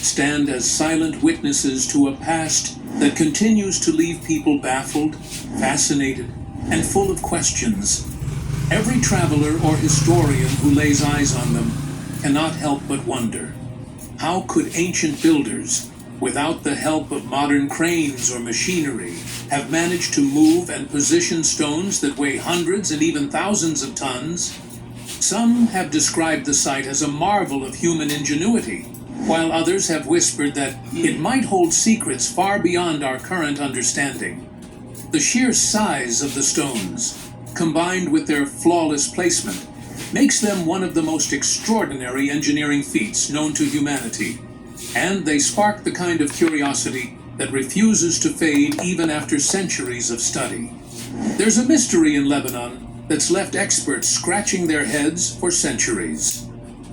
stand as silent witnesses to a past that continues to leave people baffled, fascinated, and full of questions. Every traveler or historian who lays eyes on them cannot help but wonder, how could ancient builders, without the help of modern cranes or machinery, have managed to move and position stones that weigh hundreds and even thousands of tons? Some have described the site as a marvel of human ingenuity, while others have whispered that it might hold secrets far beyond our current understanding. The sheer size of the stones, combined with their flawless placement, makes them one of the most extraordinary engineering feats known to humanity, and they spark the kind of curiosity that refuses to fade even after centuries of study. There's a mystery in Lebanon that's left experts scratching their heads for centuries.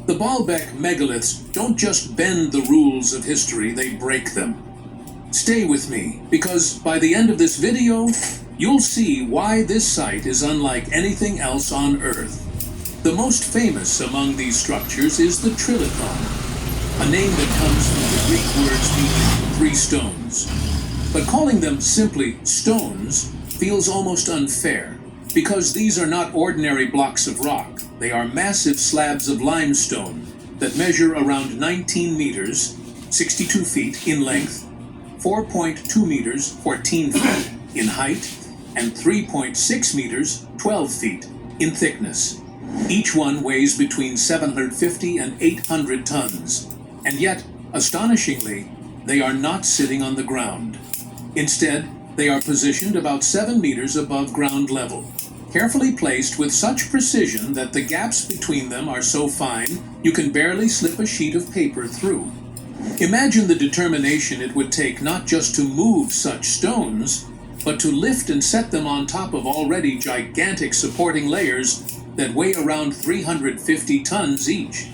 The Baalbek megaliths don't just bend the rules of history, they break them. Stay with me, because by the end of this video, you'll see why this site is unlike anything else on Earth. The most famous among these structures is the Trilithon, a name that comes from the Greek words meaning three stones. But calling them simply stones feels almost unfair, because these are not ordinary blocks of rock. They are massive slabs of limestone that measure around 19 meters, 62 feet in length, 4.2 meters, 14 feet in height, and 3.6 meters, 12 feet in thickness. Each one weighs between 750 and 800 tons, and yet, astonishingly, they are not sitting on the ground. Instead, they are positioned about 7 meters above ground level, carefully placed with such precision that the gaps between them are so fine you can barely slip a sheet of paper through. Imagine the determination it would take not just to move such stones, but to lift and set them on top of already gigantic supporting layers that weigh around 350 tons each.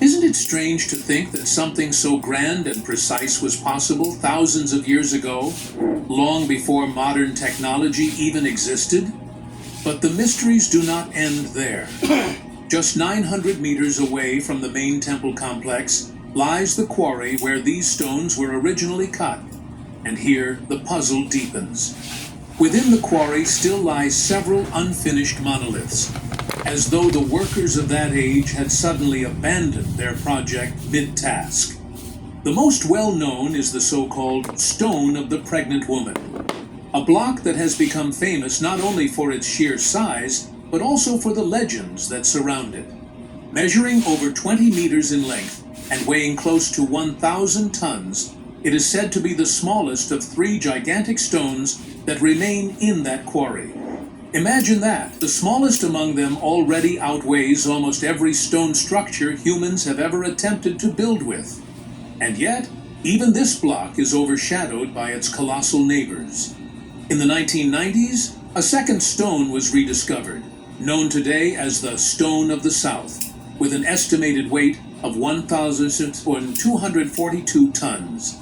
Isn't it strange to think that something so grand and precise was possible thousands of years ago, long before modern technology even existed? But the mysteries do not end there. Just 900 meters away from the main temple complex lies the quarry where these stones were originally cut, and here the puzzle deepens. Within the quarry still lie several unfinished monoliths, as though the workers of that age had suddenly abandoned their project mid-task. The most well-known is the so-called Stone of the Pregnant Woman, a block that has become famous not only for its sheer size, but also for the legends that surround it. Measuring over 20 meters in length and weighing close to 1,000 tons, it is said to be the smallest of 3 gigantic stones that remain in that quarry. Imagine that. The smallest among them already outweighs almost every stone structure humans have ever attempted to build with. And yet, even this block is overshadowed by its colossal neighbors. In the 1990s, a second stone was rediscovered, known today as the Stone of the South, with an estimated weight of 1,242 tons.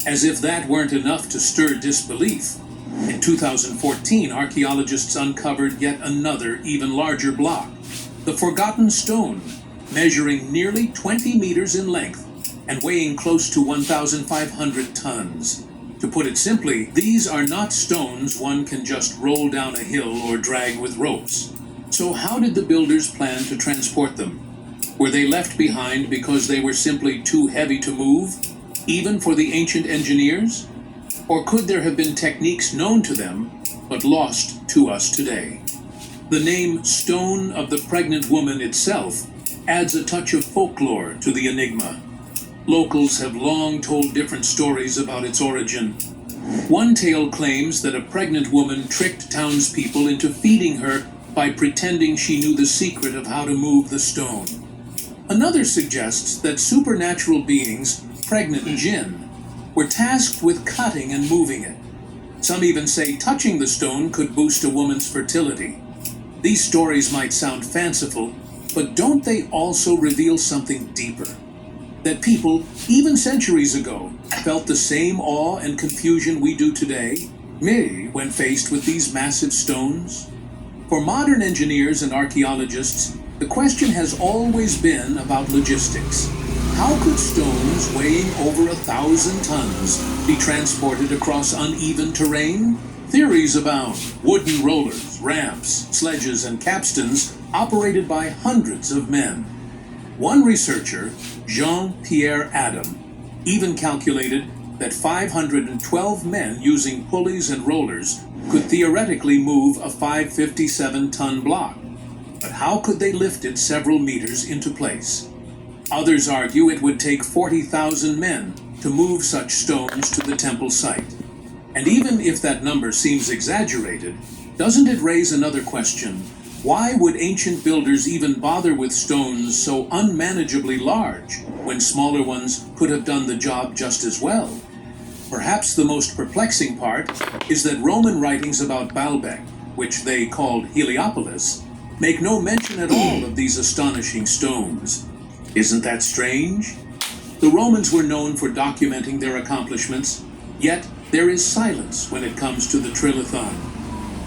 As if that weren't enough to stir disbelief, in 2014, archaeologists uncovered yet another, even larger block, the Forgotten Stone, measuring nearly 20 meters in length and weighing close to 1,500 tons. To put it simply, these are not stones one can just roll down a hill or drag with ropes. So how did the builders plan to transport them? Were they left behind because they were simply too heavy to move, even for the ancient engineers? Or could there have been techniques known to them, but lost to us today? The name Stone of the Pregnant Woman itself adds a touch of folklore to the enigma. Locals have long told different stories about its origin. One tale claims that a pregnant woman tricked townspeople into feeding her by pretending she knew the secret of how to move the stone. Another suggests that supernatural beings, pregnant jinn, were tasked with cutting and moving it. Some even say touching the stone could boost a woman's fertility. These stories might sound fanciful, but don't they also reveal something deeper? That people, even centuries ago, felt the same awe and confusion we do today, maybe when faced with these massive stones? For modern engineers and archaeologists, the question has always been about logistics. How could stones weighing weighing over 1,000 tons be transported across uneven terrain? Theories abound. Wooden rollers, ramps, sledges, and capstans operated by hundreds of men. One researcher, Jean-Pierre Adam, even calculated that 512 men using pulleys and rollers could theoretically move a 557-ton block. But how could they lift it several meters into place? Others argue it would take 40,000 men to move such stones to the temple site. And even if that number seems exaggerated, doesn't it raise another question? Why would ancient builders even bother with stones so unmanageably large when smaller ones could have done the job just as well? Perhaps the most perplexing part is that Roman writings about Baalbek, which they called Heliopolis, make no mention at all of these astonishing stones. Isn't that strange? The Romans were known for documenting their accomplishments, yet there is silence when it comes to the Trilithon.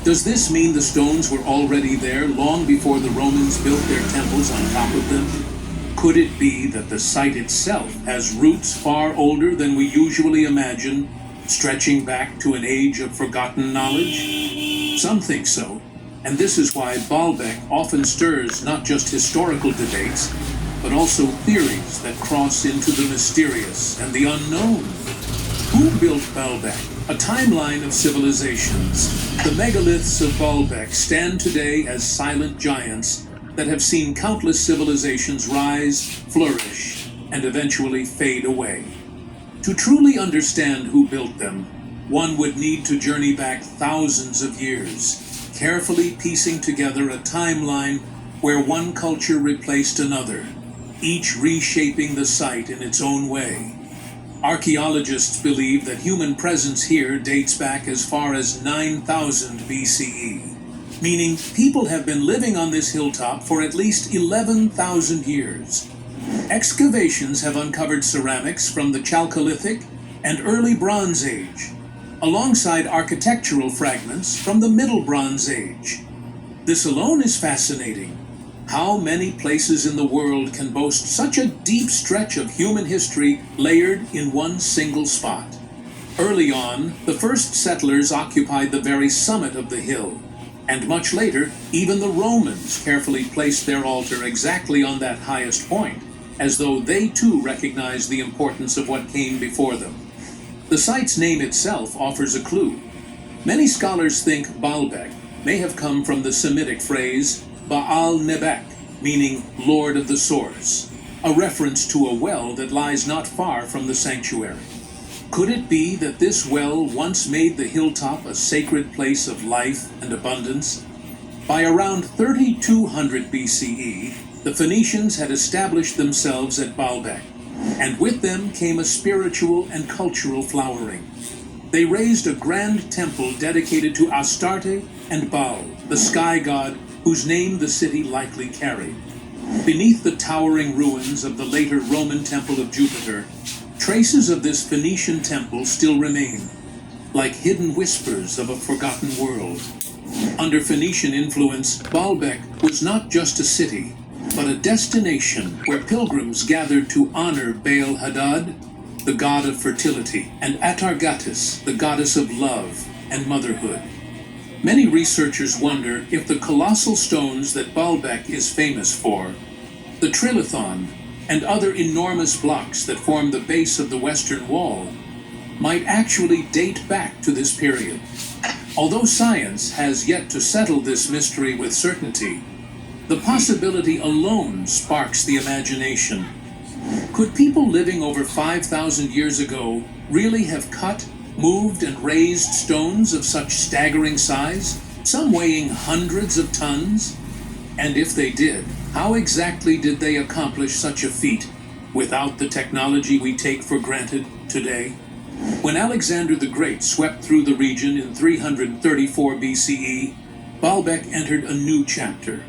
Does this mean the stones were already there long before the Romans built their temples on top of them? Could it be that the site itself has roots far older than we usually imagine, stretching back to an age of forgotten knowledge? Some think so, and this is why Baalbek often stirs not just historical debates, but also theories that cross into the mysterious and the unknown. Who built Baalbek? A timeline of civilizations. The megaliths of Baalbek stand today as silent giants that have seen countless civilizations rise, flourish, and eventually fade away. To truly understand who built them, one would need to journey back thousands of years, carefully piecing together a timeline where one culture replaced another, each reshaping the site in its own way. Archaeologists believe that human presence here dates back as far as 9,000 BCE, meaning people have been living on this hilltop for at least 11,000 years. Excavations have uncovered ceramics from the Chalcolithic and early Bronze Age, alongside architectural fragments from the Middle Bronze Age. This alone is fascinating. How many places in the world can boast such a deep stretch of human history layered in one single spot? Early on, the first settlers occupied the very summit of the hill, and much later, even the Romans carefully placed their altar exactly on that highest point, as though they too recognized the importance of what came before them. The site's name itself offers a clue. Many scholars think Baalbek may have come from the Semitic phrase Baal Nebek, meaning Lord of the Source, a reference to a well that lies not far from the sanctuary. Could it be that this well once made the hilltop a sacred place of life and abundance? By around 3200 BCE, the Phoenicians had established themselves at Baalbek, and with them came a spiritual and cultural flowering. They raised a grand temple dedicated to Astarte and Baal, the sky god whose name the city likely carried. Beneath the towering ruins of the later Roman temple of Jupiter, traces of this Phoenician temple still remain, like hidden whispers of a forgotten world. Under Phoenician influence, Baalbek was not just a city, but a destination where pilgrims gathered to honor Baal Hadad, the god of fertility, and Atargatis, the goddess of love and motherhood. Many researchers wonder if the colossal stones that Baalbek is famous for, the Trilithon, and other enormous blocks that form the base of the Western Wall, might actually date back to this period. Although science has yet to settle this mystery with certainty, the possibility alone sparks the imagination. Could people living over 5,000 years ago really have cut, moved, and raised stones of such staggering size, some weighing hundreds of tons? And if they did, how exactly did they accomplish such a feat without the technology we take for granted today? When Alexander the Great swept through the region in 334 BCE, Baalbek entered a new chapter.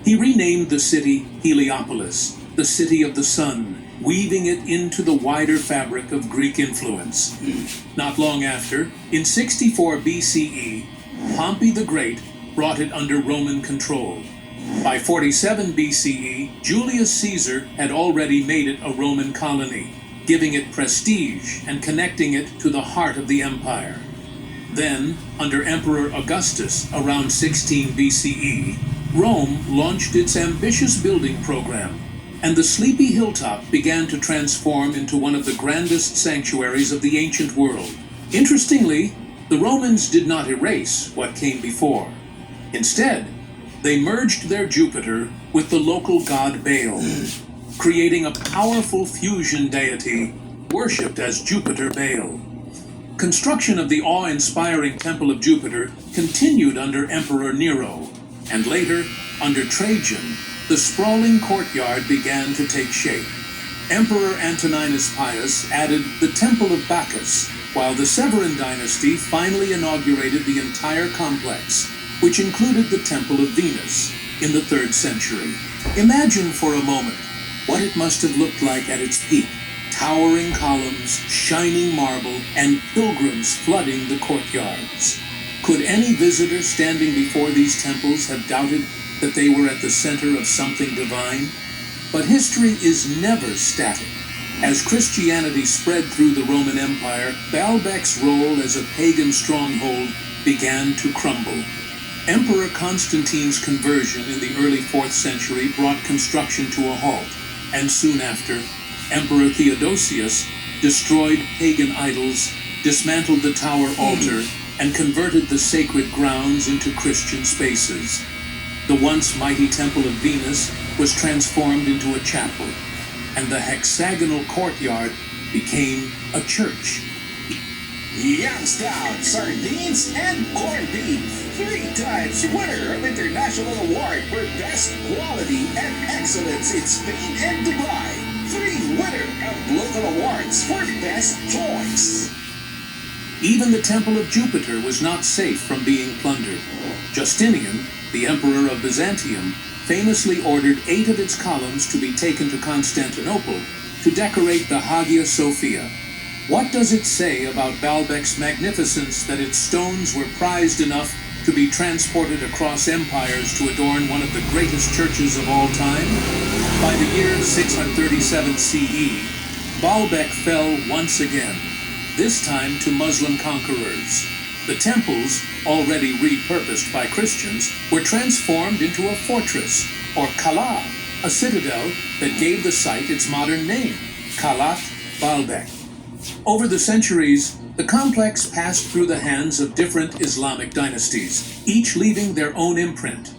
He renamed the city Heliopolis, the city of the sun, weaving it into the wider fabric of Greek influence. Not long after, in 64 BCE, Pompey the Great brought it under Roman control. By 47 BCE, Julius Caesar had already made it a Roman colony, giving it prestige and connecting it to the heart of the empire. Then, under Emperor Augustus around 16 BCE, Rome launched its ambitious building program, and the sleepy hilltop began to transform into one of the grandest sanctuaries of the ancient world. Interestingly, the Romans did not erase what came before. Instead, they merged their Jupiter with the local god Baal, creating a powerful fusion deity worshipped as Jupiter Baal. Construction of the awe-inspiring Temple of Jupiter continued under Emperor Nero, and later, under Trajan, the sprawling courtyard began to take shape. Emperor Antoninus Pius added the Temple of Bacchus, while the Severan dynasty finally inaugurated the entire complex, which included the Temple of Venus in the 3rd century. Imagine for a moment what it must have looked like at its peak. Towering columns, shining marble, and pilgrims flooding the courtyards. Could any visitor standing before these temples have doubted that they were at the center of something divine? But history is never static. As Christianity spread through the Roman Empire, Baalbek's role as a pagan stronghold began to crumble. Emperor Constantine's conversion in the early 4th century brought construction to a halt, and soon after, Emperor Theodosius destroyed pagan idols, dismantled the tower altar, and converted the sacred grounds into Christian spaces. The once mighty Temple of Venus was transformed into a chapel, and the hexagonal courtyard became a church. Yam stout, sardines, and corned beef. 3 times winner of International Award for Best Quality and Excellence in Spain and Dubai. 3 winner of local awards for Best Choice. Even the Temple of Jupiter was not safe from being plundered. Justinian, the Emperor of Byzantium, famously ordered 8 of its columns to be taken to Constantinople to decorate the Hagia Sophia. What does it say about Baalbek's magnificence that its stones were prized enough to be transported across empires to adorn one of the greatest churches of all time? By the year 637 CE, Baalbek fell once again, this time to Muslim conquerors. The temples, already repurposed by Christians, were transformed into a fortress, or Kala, a citadel that gave the site its modern name, Kalat Baalbek. Over the centuries, the complex passed through the hands of different Islamic dynasties, each leaving their own imprint.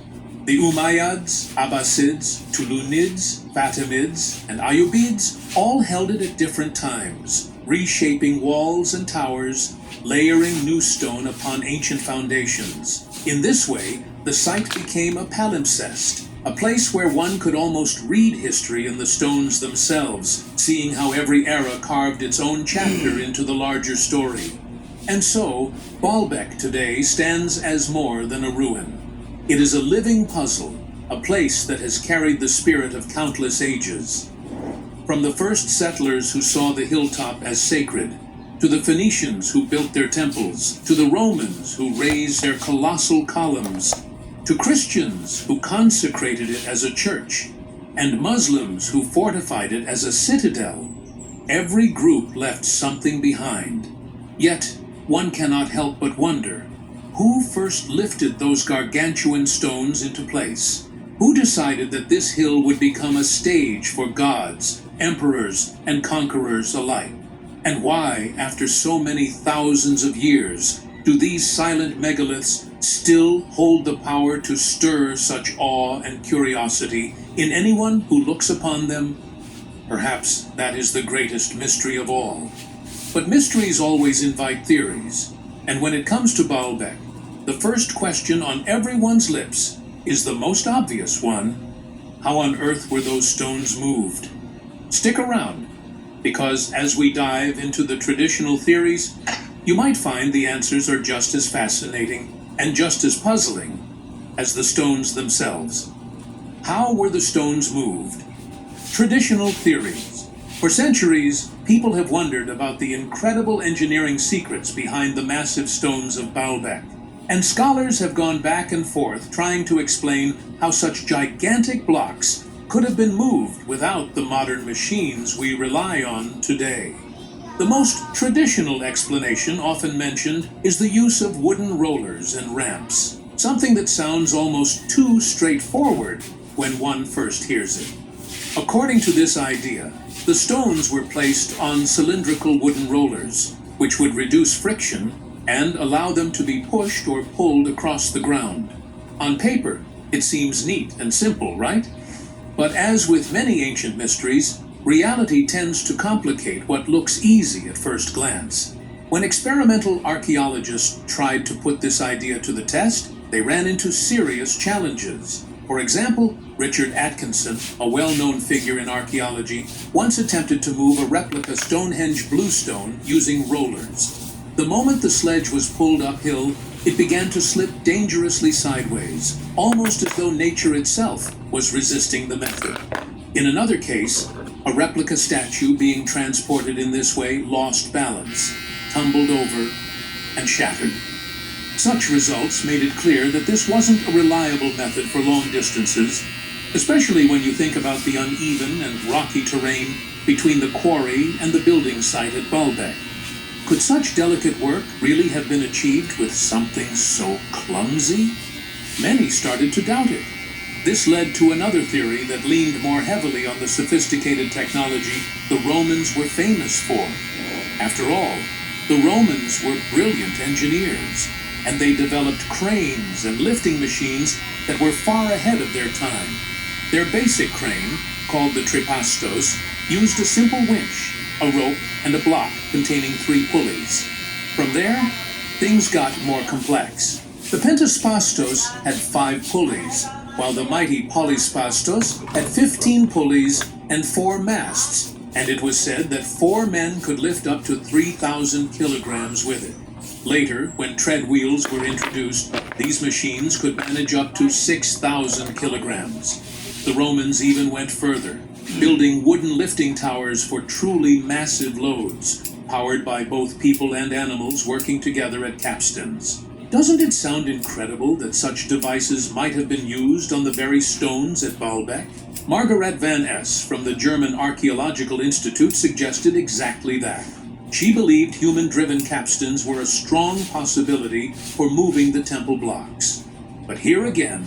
The Umayyads, Abbasids, Tulunids, Fatimids, and Ayyubids all held it at different times, reshaping walls and towers, layering new stone upon ancient foundations. In this way, the site became a palimpsest, a place where one could almost read history in the stones themselves, seeing how every era carved its own chapter into the larger story. And so, Baalbek today stands as more than a ruin. It is a living puzzle, a place that has carried the spirit of countless ages. From the first settlers who saw the hilltop as sacred, to the Phoenicians who built their temples, to the Romans who raised their colossal columns, to Christians who consecrated it as a church, and Muslims who fortified it as a citadel, every group left something behind. Yet, one cannot help but wonder, who first lifted those gargantuan stones into place? Who decided that this hill would become a stage for gods, emperors, and conquerors alike? And why, after so many thousands of years, do these silent megaliths still hold the power to stir such awe and curiosity in anyone who looks upon them? Perhaps that is the greatest mystery of all. But mysteries always invite theories, and when it comes to Baalbek, the first question on everyone's lips is the most obvious one: how on earth were those stones moved? Stick around, because as we dive into the traditional theories, you might find the answers are just as fascinating and just as puzzling as the stones themselves. How were the stones moved? Traditional theories. For centuries, people have wondered about the incredible engineering secrets behind the massive stones of Baalbek, and scholars have gone back and forth trying to explain how such gigantic blocks could have been moved without the modern machines we rely on today. The most traditional explanation often mentioned is the use of wooden rollers and ramps, something that sounds almost too straightforward when one first hears it. According to this idea, the stones were placed on cylindrical wooden rollers, which would reduce friction and allow them to be pushed or pulled across the ground. On paper, it seems neat and simple, right? But as with many ancient mysteries, reality tends to complicate what looks easy at first glance. When experimental archaeologists tried to put this idea to the test, they ran into serious challenges. For example, Richard Atkinson, a well-known figure in archaeology, once attempted to move a replica Stonehenge bluestone using rollers. The moment the sledge was pulled uphill, it began to slip dangerously sideways, almost as though nature itself was resisting the method. In another case, a replica statue being transported in this way lost balance, tumbled over, and shattered. Such results made it clear that this wasn't a reliable method for long distances, especially when you think about the uneven and rocky terrain between the quarry and the building site at Baalbek. Could such delicate work really have been achieved with something so clumsy? Many started to doubt it. This led to another theory that leaned more heavily on the sophisticated technology the Romans were famous for. After all, the Romans were brilliant engineers, and they developed cranes and lifting machines that were far ahead of their time. Their basic crane, called the tripastos, used a simple winch, a rope, and a block containing 3 pulleys. From there, things got more complex. The pentaspastos had 5 pulleys, while the mighty polyspastos had 15 pulleys and 4 masts, and it was said that 4 men could lift up to 3,000 kilograms with it. Later, when tread wheels were introduced, these machines could manage up to 6,000 kilograms. The Romans even went further, building wooden lifting towers for truly massive loads, powered by both people and animals working together at capstans. Doesn't it sound incredible that such devices might have been used on the very stones at Baalbek? Margaret van Es from the German Archaeological Institute suggested exactly that. She believed human-driven capstans were a strong possibility for moving the temple blocks. But here again,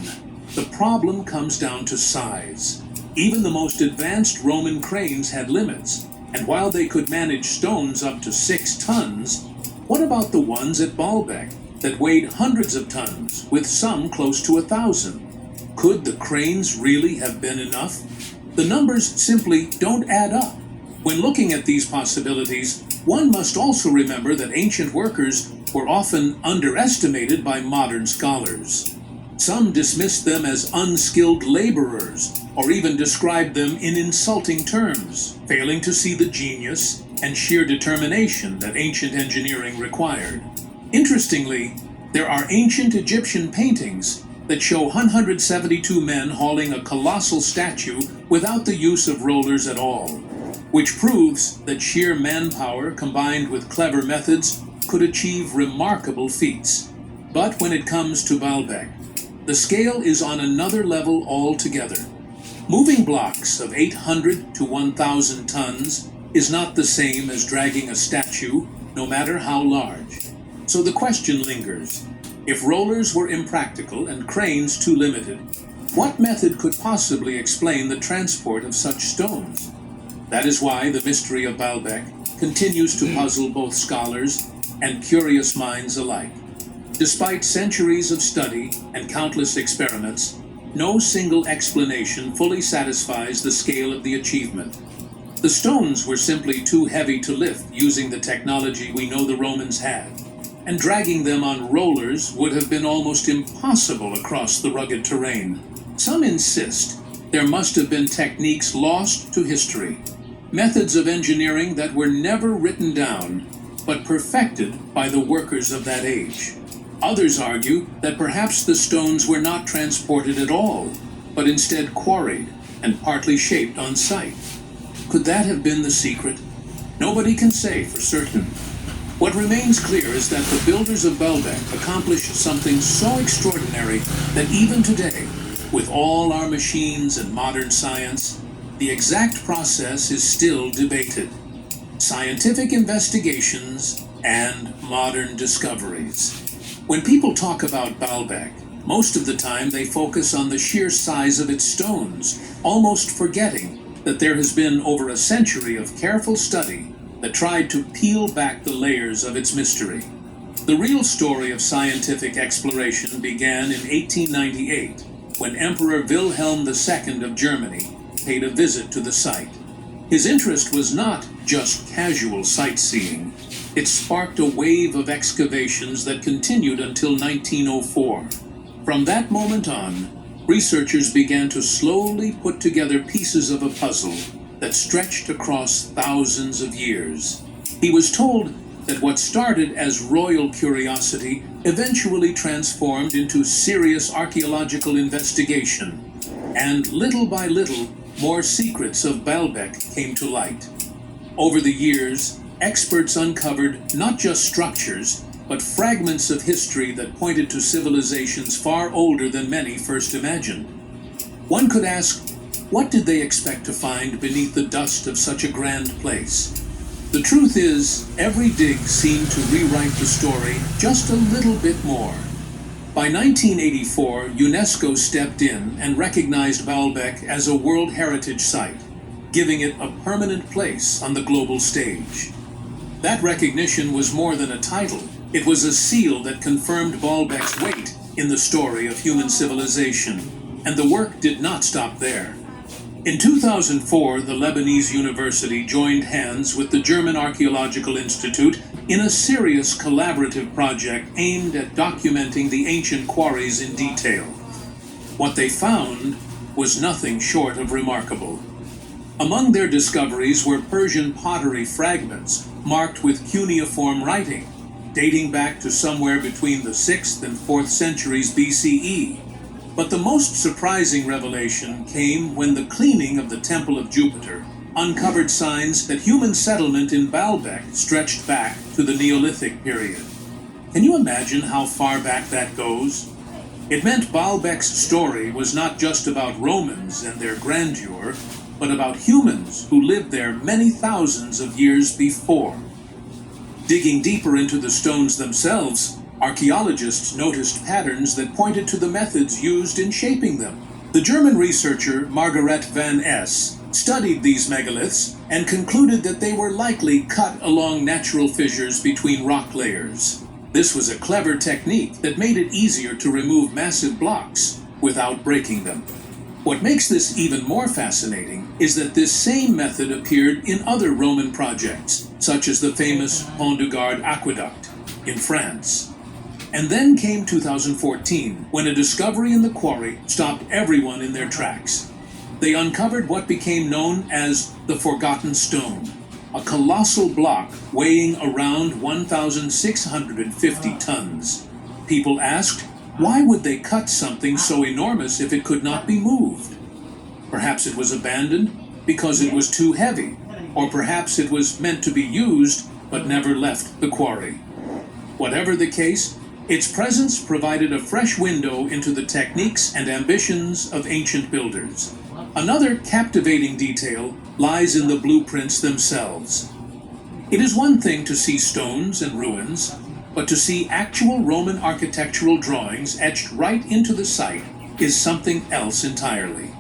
the problem comes down to size. Even the most advanced Roman cranes had limits, and while they could manage stones up to 6 tons, what about the ones at Baalbek that weighed hundreds of tons, with some close to 1,000? Could the cranes really have been enough? The numbers simply don't add up. When looking at these possibilities, one must also remember that ancient workers were often underestimated by modern scholars. Some dismissed them as unskilled laborers, or even described them in insulting terms, failing to see the genius and sheer determination that ancient engineering required. Interestingly, there are ancient Egyptian paintings that show 172 men hauling a colossal statue without the use of rollers at all, which proves that sheer manpower combined with clever methods could achieve remarkable feats. But when it comes to Baalbek, the scale is on another level altogether. Moving blocks of 800 to 1,000 tons is not the same as dragging a statue, no matter how large. So the question lingers: if rollers were impractical and cranes too limited, what method could possibly explain the transport of such stones? That is why the mystery of Baalbek continues to puzzle both scholars and curious minds alike. Despite centuries of study and countless experiments, no single explanation fully satisfies the scale of the achievement. The stones were simply too heavy to lift using the technology we know the Romans had, and dragging them on rollers would have been almost impossible across the rugged terrain. Some insist there must have been techniques lost to history, methods of engineering that were never written down, but perfected by the workers of that age. Others argue that perhaps the stones were not transported at all, but instead quarried and partly shaped on site. Could that have been the secret? Nobody can say for certain. What remains clear is that the builders of Baalbek accomplished something so extraordinary that even today, With all our machines and modern science, the exact process is still debated. Scientific investigations and modern discoveries. When people talk about Baalbek, most of the time they focus on the sheer size of its stones, almost forgetting that there has been over a century of careful study that tried to peel back the layers of its mystery. The real story of scientific exploration began in 1898, when Emperor Wilhelm II of Germany paid a visit to the site. His interest was not just casual sightseeing. It sparked a wave of excavations that continued until 1904. From that moment on, researchers began to slowly put together pieces of a puzzle that stretched across thousands of years. He was told that what started as royal curiosity eventually transformed into serious archaeological investigation, and little by little, more secrets of Baalbek came to light. Over the years, experts uncovered not just structures, but fragments of history that pointed to civilizations far older than many first imagined. One could ask, what did they expect to find beneath the dust of such a grand place? The truth is, every dig seemed to rewrite the story just a little bit more. By 1984, UNESCO stepped in and recognized Baalbek as a World Heritage Site, giving it a permanent place on the global stage. That recognition was more than a title. It was a seal that confirmed Baalbek's weight in the story of human civilization, and the work did not stop there. In 2004, the Lebanese University joined hands with the German Archaeological Institute in a serious collaborative project aimed at documenting the ancient quarries in detail. What they found was nothing short of remarkable. Among their discoveries were Persian pottery fragments marked with cuneiform writing, dating back to somewhere between the 6th and 4th centuries BCE. But the most surprising revelation came when the cleaning of the Temple of Jupiter uncovered signs that human settlement in Baalbek stretched back to the Neolithic period. Can you imagine how far back that goes? It meant Baalbek's story was not just about Romans and their grandeur, but about humans who lived there many thousands of years before. Digging deeper into the stones themselves, archaeologists noticed patterns that pointed to the methods used in shaping them. The German researcher Margaret van Es studied these megaliths and concluded that they were likely cut along natural fissures between rock layers. This was a clever technique that made it easier to remove massive blocks without breaking them. What makes this even more fascinating is that this same method appeared in other Roman projects, such as the famous Pont du Gard aqueduct in France. And then came 2014, when a discovery in the quarry stopped everyone in their tracks. They uncovered what became known as the Forgotten Stone, a colossal block weighing around 1,650 tons. People asked, why would they cut something so enormous if it could not be moved? Perhaps it was abandoned because it was too heavy, or perhaps it was meant to be used but never left the quarry. Whatever the case, its presence provided a fresh window into the techniques and ambitions of ancient builders. Another captivating detail lies in the blueprints themselves. It is one thing to see stones and ruins, but to see actual Roman architectural drawings etched right into the site is something else entirely.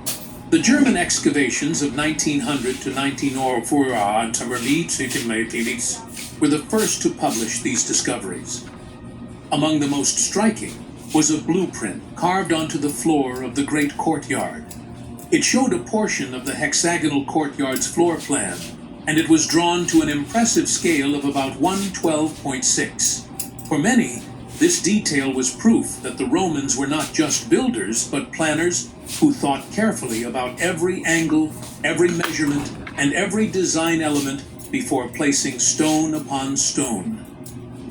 The German excavations of 1900 to 1904 were the first to publish these discoveries. Among the most striking was a blueprint carved onto the floor of the great courtyard. It showed a portion of the hexagonal courtyard's floor plan, and it was drawn to an impressive scale of about 112.6. For many, this detail was proof that the Romans were not just builders, but planners who thought carefully about every angle, every measurement, and every design element before placing stone upon stone.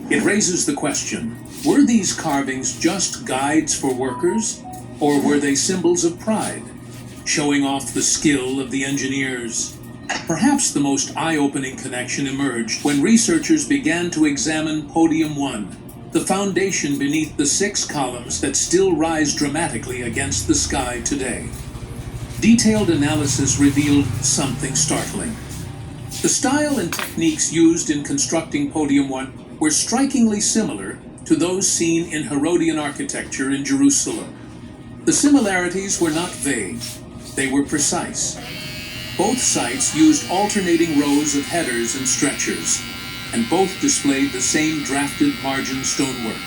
It raises the question, were these carvings just guides for workers, or were they symbols of pride, showing off the skill of the engineers? Perhaps the most eye-opening connection emerged when researchers began to examine Podium 1, the foundation beneath the 6 columns that still rise dramatically against the sky today. Detailed analysis revealed something startling. The style and techniques used in constructing Podium 1 were strikingly similar to those seen in Herodian architecture in Jerusalem. The similarities were not vague, they were precise. Both sites used alternating rows of headers and stretchers, and both displayed the same drafted margin stonework.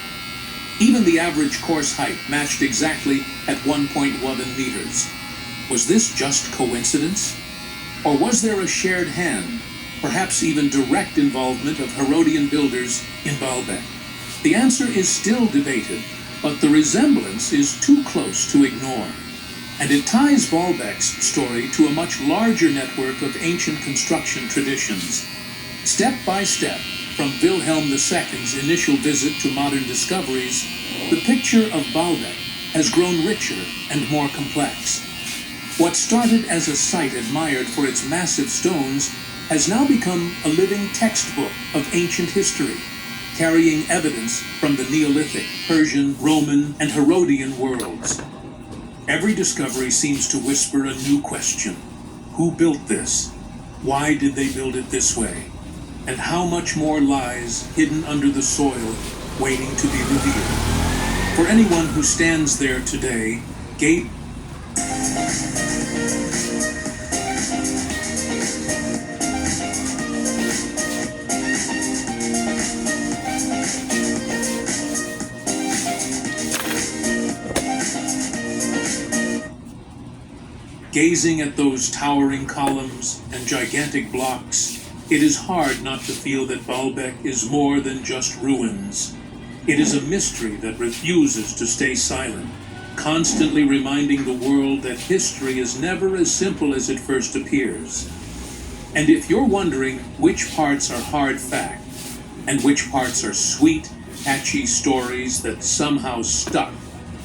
Even the average course height matched exactly at 1.1 meters. Was this just coincidence? Or was there a shared hand, perhaps even direct involvement of Herodian builders in Baalbek? The answer is still debated, but the resemblance is too close to ignore. And it ties Baalbek's story to a much larger network of ancient construction traditions. Step by step, from Wilhelm II's initial visit to modern discoveries, the picture of Baalbek has grown richer and more complex. What started as a site admired for its massive stones has now become a living textbook of ancient history, carrying evidence from the Neolithic, Persian, Roman, and Herodian worlds. Every discovery seems to whisper a new question. Who built this? Why did they build it this way? And how much more lies hidden under the soil, waiting to be revealed? For anyone who stands there today, gazing at those towering columns and gigantic blocks, it is hard not to feel that Baalbek is more than just ruins. It is a mystery that refuses to stay silent, constantly reminding the world that history is never as simple as it first appears. And if you're wondering which parts are hard fact and which parts are sweet, catchy stories that somehow stuck,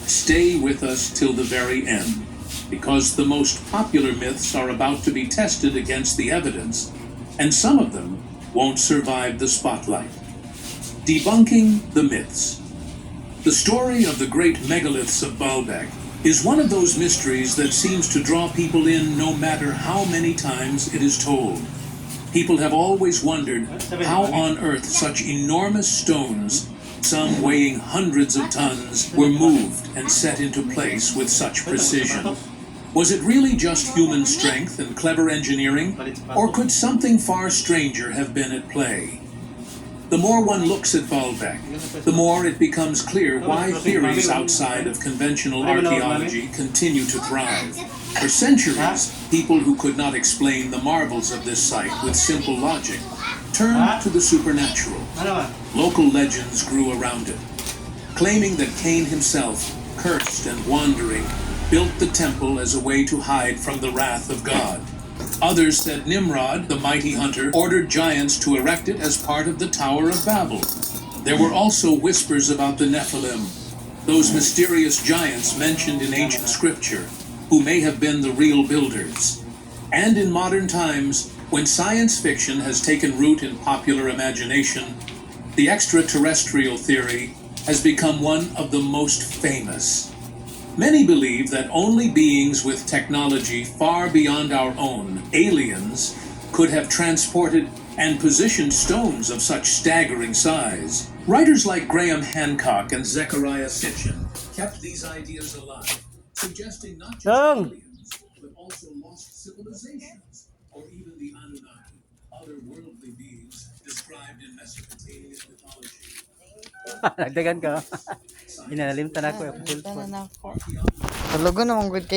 stay with us till the very end, because the most popular myths are about to be tested against the evidence, and some of them won't survive the spotlight. Debunking the myths. The story of the great megaliths of Baalbek is one of those mysteries that seems to draw people in no matter how many times it is told. People have always wondered how on earth such enormous stones, some weighing hundreds of tons, were moved and set into place with such precision. Was it really just human strength and clever engineering, or could something far stranger have been at play? The more one looks at Baalbek, the more it becomes clear why theories outside of conventional archaeology continue to thrive. For centuries, people who could not explain the marvels of this site with simple logic turned to the supernatural. Local legends grew around it, claiming that Cain himself, cursed and wandering, built the temple as a way to hide from the wrath of God. Others said Nimrod, the mighty hunter, ordered giants to erect it as part of the Tower of Babel. There were also whispers about the Nephilim, those mysterious giants mentioned in ancient scripture, who may have been the real builders. And in modern times, when science fiction has taken root in popular imagination, the extraterrestrial theory has become one of the most famous. Many believe that only beings with technology far beyond our own, aliens, could have transported and positioned stones of such staggering size. Writers like Graham Hancock and Zechariah Sitchin kept these ideas alive, suggesting not just aliens, but also lost civilizations, or even the Anunnaki, otherworldly beings described in Mesopotamian mythology. Nagdagan ka. Inalimtan ako. Talaga naman good kay